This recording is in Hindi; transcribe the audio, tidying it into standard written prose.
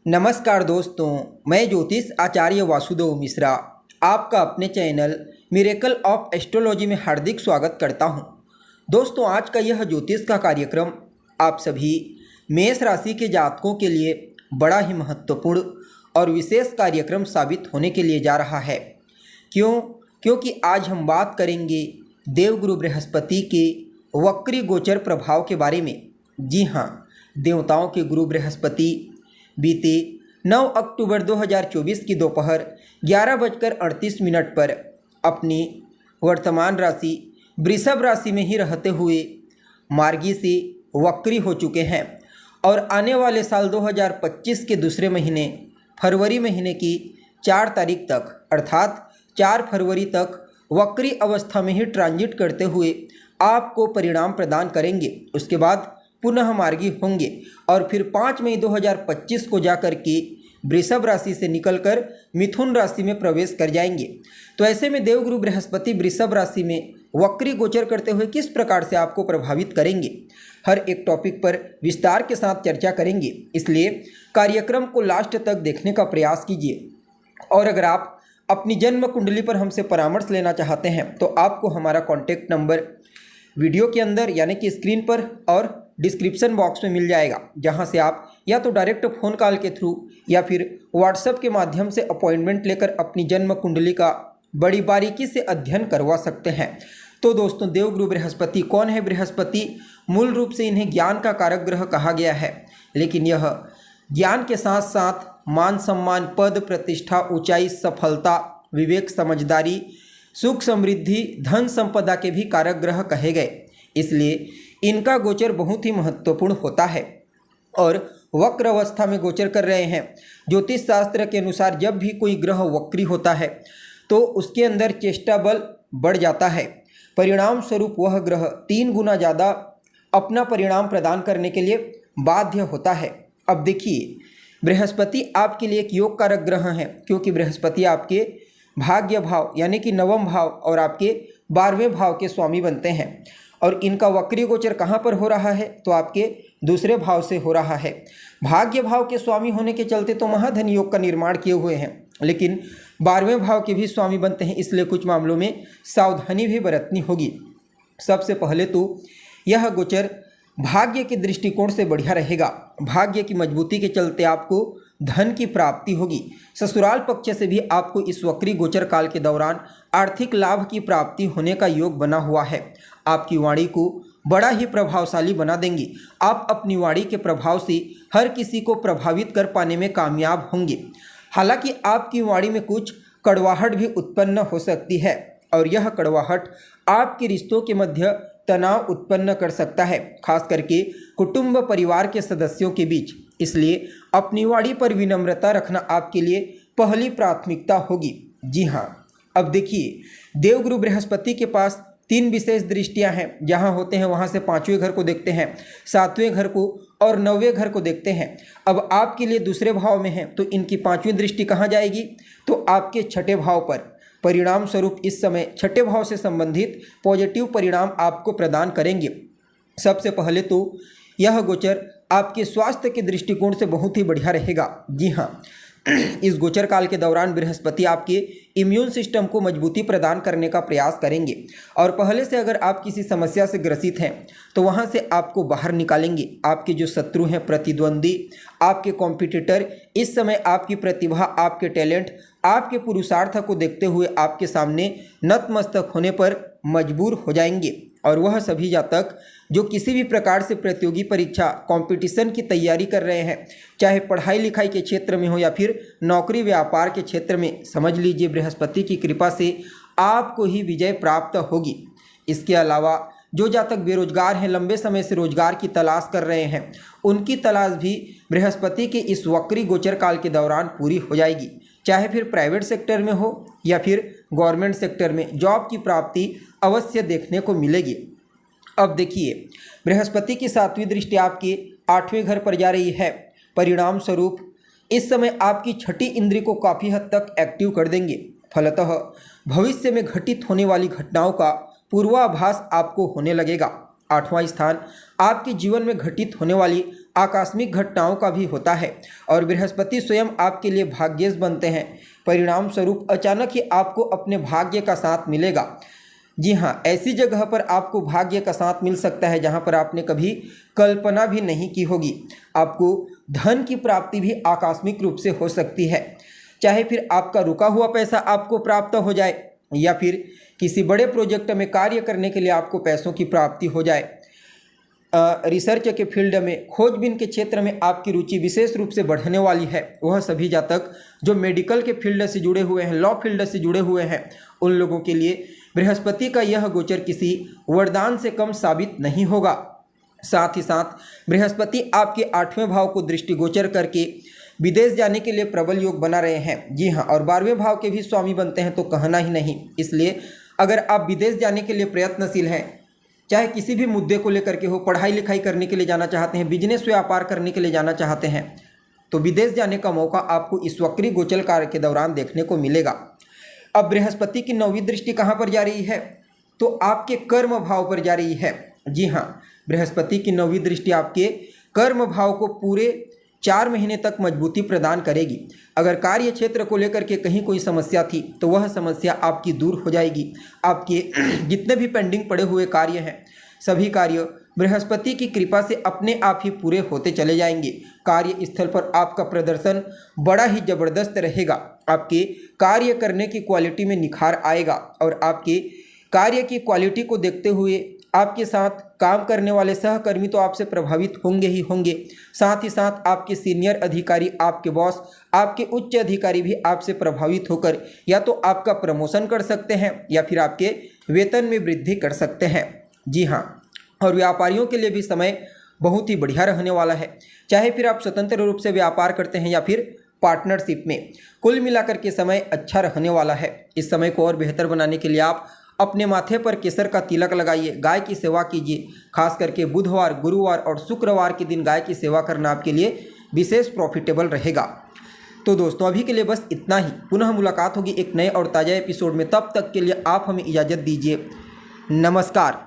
नमस्कार दोस्तों, मैं ज्योतिष आचार्य वासुदेव मिश्रा आपका अपने चैनल मिरेकल ऑफ एस्ट्रोलॉजी में हार्दिक स्वागत करता हूं। दोस्तों, आज का यह ज्योतिष का कार्यक्रम आप सभी मेष राशि के जातकों के लिए बड़ा ही महत्वपूर्ण और विशेष कार्यक्रम साबित होने के लिए जा रहा है। क्योंकि आज हम बात करेंगे देवगुरु बृहस्पति के वक्री गोचर प्रभाव के बारे में। जी हाँ, देवताओं के गुरु बृहस्पति बीते 9 अक्टूबर 2024 की दोपहर 11:38 पर अपनी वर्तमान राशि वृषभ राशि में ही रहते हुए मार्गी से वक्री हो चुके हैं और आने वाले साल 2025 के दूसरे महीने फरवरी महीने की 4 तारीख तक अर्थात 4 फरवरी तक वक्री अवस्था में ही ट्रांजिट करते हुए आपको परिणाम प्रदान करेंगे। उसके बाद पुनः मार्गी होंगे और फिर 5 मई 2025 को जाकर के वृषभ राशि से निकलकर मिथुन राशि में प्रवेश कर जाएंगे। तो ऐसे में देवगुरु बृहस्पति वृषभ राशि में वक्री गोचर करते हुए किस प्रकार से आपको प्रभावित करेंगे, हर एक टॉपिक पर विस्तार के साथ चर्चा करेंगे। इसलिए कार्यक्रम को लास्ट तक देखने का प्रयास कीजिए। और अगर आप अपनी जन्म कुंडली पर हमसे परामर्श लेना चाहते हैं तो आपको हमारा कॉन्टैक्ट नंबर वीडियो के अंदर यानी कि स्क्रीन पर और डिस्क्रिप्शन बॉक्स में मिल जाएगा, जहां से आप या तो डायरेक्ट फ़ोन कॉल के थ्रू या फिर व्हाट्सएप के माध्यम से अपॉइंटमेंट लेकर अपनी जन्म कुंडली का बड़ी बारीकी से अध्ययन करवा सकते हैं। तो दोस्तों, देवगुरु बृहस्पति कौन है? बृहस्पति मूल रूप से इन्हें ज्ञान का कारक ग्रह कहा गया है, लेकिन यह ज्ञान के साथ साथ मान सम्मान, पद प्रतिष्ठा, ऊंचाई, सफलता, विवेक, समझदारी, सुख समृद्धि, धन संपदा के भी कारक ग्रह कहे गए। इसलिए इनका गोचर बहुत ही महत्वपूर्ण होता है और वक्र अवस्था में गोचर कर रहे हैं। ज्योतिष शास्त्र के अनुसार जब भी कोई ग्रह वक्री होता है तो उसके अंदर चेष्टा बल बढ़ जाता है। परिणाम स्वरूप वह ग्रह 3 गुना ज़्यादा अपना परिणाम प्रदान करने के लिए बाध्य होता है। अब देखिए, बृहस्पति आपके लिए एक योग कारक ग्रह हैं, क्योंकि बृहस्पति आपके भाग्य भाव यानी कि नवम भाव और आपके 12वें भाव के स्वामी बनते हैं। और इनका वक्री गोचर कहाँ पर हो रहा है? तो आपके दूसरे भाव से हो रहा है। भाग्य भाव के स्वामी होने के चलते तो महाधन योग का निर्माण किए हुए हैं, लेकिन 12वें भाव के भी स्वामी बनते हैं, इसलिए कुछ मामलों में सावधानी भी बरतनी होगी। सबसे पहले तो यह गोचर भाग्य के दृष्टिकोण से बढ़िया रहेगा। भाग्य की मजबूती के चलते आपको धन की प्राप्ति होगी। ससुराल पक्ष से भी आपको इस वक्री गोचर काल के दौरान आर्थिक लाभ की प्राप्ति होने का योग बना हुआ है। आपकी वाणी को बड़ा ही प्रभावशाली बना देंगे। आप अपनी वाणी के प्रभाव से हर किसी को प्रभावित कर पाने में कामयाब होंगे। हालांकि आपकी वाणी में कुछ कड़वाहट भी उत्पन्न हो सकती है और यह कड़वाहट आपके रिश्तों के मध्य तनाव उत्पन्न कर सकता है, खास करके कुटुंब परिवार के सदस्यों के बीच। इसलिए अपनी वाणी पर विनम्रता रखना आपके लिए पहली प्राथमिकता होगी। जी हाँ, अब देखिए, देवगुरु बृहस्पति के पास 3 विशेष दृष्टियां हैं। जहां होते हैं वहां से 5वें घर को देखते हैं, 7वें घर को और 9वें घर को देखते हैं। अब आपके लिए दूसरे भाव में है तो इनकी 5वीं दृष्टि कहाँ जाएगी? तो आपके 6ठे भाव पर। परिणाम स्वरूप इस समय 6ठे भाव से संबंधित पॉजिटिव परिणाम आपको प्रदान करेंगे। सबसे पहले तो यह गोचर आपके स्वास्थ्य के दृष्टिकोण से बहुत ही बढ़िया रहेगा। जी हाँ, इस गोचर काल के दौरान बृहस्पति आपके इम्यून सिस्टम को मजबूती प्रदान करने का प्रयास करेंगे और पहले से अगर आप किसी समस्या से ग्रसित हैं तो वहां से आपको बाहर निकालेंगे। आपके जो शत्रु हैं, प्रतिद्वंदी, आपके कॉम्पिटिटर इस समय आपकी प्रतिभा, आपके टैलेंट, आपके पुरुषार्थ को देखते हुए आपके सामने नतमस्तक होने पर मजबूर हो जाएंगे। और वह सभी जातक जो किसी भी प्रकार से प्रतियोगी परीक्षा, कंपटीशन की तैयारी कर रहे हैं, चाहे पढ़ाई लिखाई के क्षेत्र में हो या फिर नौकरी व्यापार के क्षेत्र में, समझ लीजिए बृहस्पति की कृपा से आपको ही विजय प्राप्त होगी। इसके अलावा जो जातक बेरोजगार हैं, लंबे समय से रोजगार की तलाश कर रहे हैं, उनकी तलाश भी बृहस्पति के इस वक्री गोचर काल के दौरान पूरी हो जाएगी। चाहे फिर प्राइवेट सेक्टर में हो या फिर गवर्नमेंट सेक्टर में, जॉब की प्राप्ति अवश्य देखने को मिलेगी। अब देखिए, बृहस्पति की 7वीं दृष्टि आपके 8वें घर पर जा रही है। परिणाम स्वरूप इस समय आपकी 6ठी इंद्री को काफ़ी हद तक एक्टिव कर देंगे। फलतः भविष्य में घटित होने वाली घटनाओं का पूर्वाभास आपको होने लगेगा। 8वां स्थान आपके जीवन में घटित होने वाली आकस्मिक घटनाओं का भी होता है और बृहस्पति स्वयं आपके लिए भाग्येश बनते हैं। परिणाम स्वरूप अचानक ही आपको अपने भाग्य का साथ मिलेगा। जी हाँ, ऐसी जगह पर आपको भाग्य का साथ मिल सकता है जहाँ पर आपने कभी कल्पना भी नहीं की होगी। आपको धन की प्राप्ति भी आकस्मिक रूप से हो सकती है, चाहे फिर आपका रुका हुआ पैसा आपको प्राप्त हो जाए या फिर किसी बड़े प्रोजेक्ट में कार्य करने के लिए आपको पैसों की प्राप्ति हो जाए। रिसर्च के फील्ड में, खोजबीन के क्षेत्र में आपकी रुचि विशेष रूप से बढ़ने वाली है। वह सभी जातक जो मेडिकल के फील्ड से जुड़े हुए हैं, लॉ फील्ड से जुड़े हुए हैं, उन लोगों के लिए बृहस्पति का यह गोचर किसी वरदान से कम साबित नहीं होगा। साथ ही साथ बृहस्पति आपके 8वें भाव को दृष्टिगोचर करके विदेश जाने के लिए प्रबल योग बना रहे हैं। जी हाँ, और 12वें भाव के भी स्वामी बनते हैं तो कहना ही नहीं। इसलिए अगर आप विदेश जाने के लिए प्रयत्नशील हैं, चाहे किसी भी मुद्दे को लेकर के हो, पढ़ाई लिखाई करने के लिए जाना चाहते हैं, बिजनेस व्यापार करने के लिए जाना चाहते हैं, तो विदेश जाने का मौका आपको इस वक्री गोचर कार्य के दौरान देखने को मिलेगा। अब बृहस्पति की 9वीं दृष्टि कहाँ पर जा रही है? तो आपके कर्म भाव पर जा रही है। जी हाँ, बृहस्पति की 9वीं दृष्टि आपके कर्म भाव को पूरे 4 महीने तक मजबूती प्रदान करेगी। अगर कार्य क्षेत्र को लेकर के कहीं कोई समस्या थी तो वह समस्या आपकी दूर हो जाएगी। आपके जितने भी पेंडिंग पड़े हुए कार्य हैं, सभी कार्य बृहस्पति की कृपा से अपने आप ही पूरे होते चले जाएंगे। कार्य स्थल पर आपका प्रदर्शन बड़ा ही ज़बरदस्त रहेगा। आपके कार्य करने की क्वालिटी में निखार आएगा और आपके कार्य की क्वालिटी को देखते हुए आपके साथ काम करने वाले सहकर्मी तो आपसे प्रभावित होंगे ही होंगे। साथ ही साथ आपके सीनियर अधिकारी, आपके बॉस, आपके उच्च अधिकारी भी आपसे प्रभावित होकर या तो आपका प्रमोशन कर सकते हैं या फिर आपके वेतन में वृद्धि कर सकते हैं। जी हाँ, और व्यापारियों के लिए भी समय बहुत ही बढ़िया रहने वाला है। चाहे फिर आप स्वतंत्र रूप से व्यापार करते हैं या फिर पार्टनरशिप में, कुल मिलाकर के समय अच्छा रहने वाला है। इस समय को और बेहतर बनाने के लिए आप अपने माथे पर केसर का तिलक लगाइए, गाय की सेवा कीजिए। खास करके बुधवार, गुरुवार और शुक्रवार के दिन गाय की सेवा करना आपके लिए विशेष प्रॉफिटेबल रहेगा। तो दोस्तों, अभी के लिए बस इतना ही। पुनः मुलाकात होगी एक नए और ताज़ा एपिसोड में। तब तक के लिए आप हमें इजाज़त दीजिए। नमस्कार।